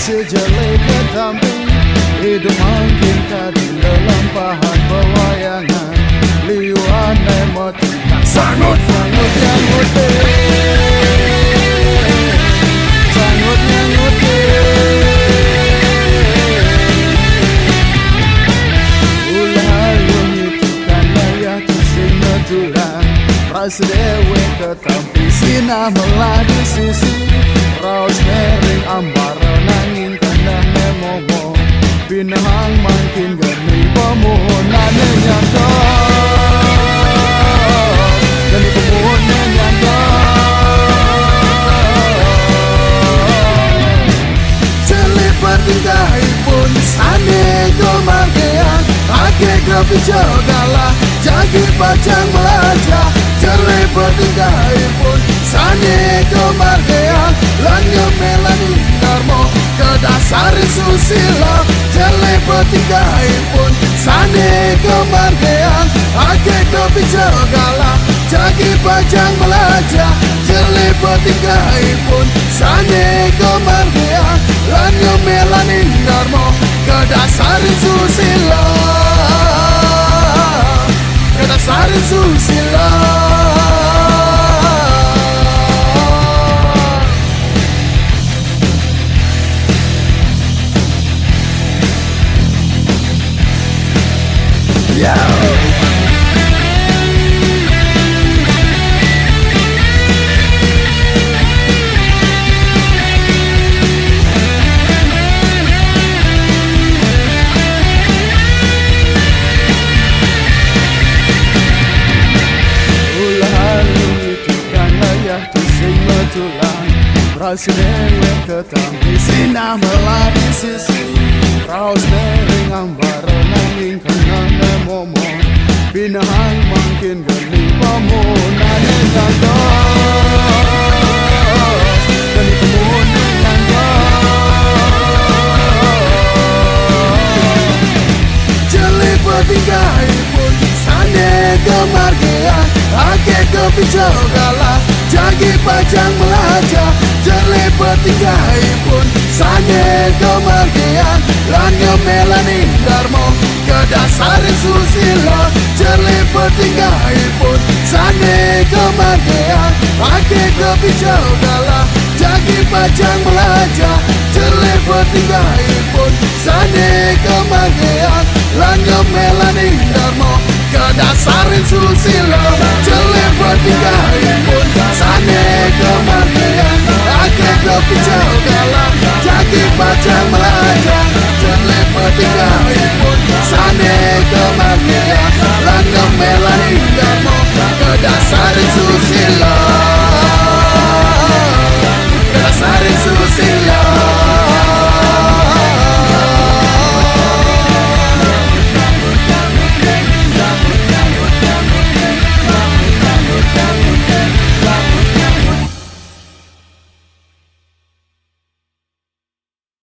sejelek ketampi, hidup makin tadi lelampahan pewayangan, liuan emoti sangut sangut nyangut sangut nyangut ulah yunitukan layah tusing metulang ras dewe ketampi sinah meladi sisi raus nering ambar nangin kandah nemomo pinahang makin gani pemohonan nyangka gani pemohonan nyangka celipat tingkai pun sane kemargean ake kepijagalah jagi pacang melajah celipat tingkai pun sane kemargean lanyo melani karmo kedasari susila celipat tingkai pun sane kemargean ake kepijagalah jagi pacang melajah celipat tingkai pun sane kemargean lanyo melani karmo kedasari susila kedasari susila. Raus dewe ketampi sinah meladi sisi raus nering ambar nanging kena nemomo pinahang makin geni pemohonan nyangka geni pemohonan nyangka celipat tingkai pun sane kemargean ake kepijagalah jagi pacang melajah celipat tingkai pun sane kemargean lanyo melani darmo kedasari susila celipat tingkai pun sane kemargean ake kepijagalah jagi pacang melajah celipat tingkai pun sane kemargean lanyo melani darmo kedasari susila celipat tingkai pun sane kemargean ake kepijagalah jagi pacang melajah celipat tingkai pun sane kemargean lanyo melani darmo kedasari susila.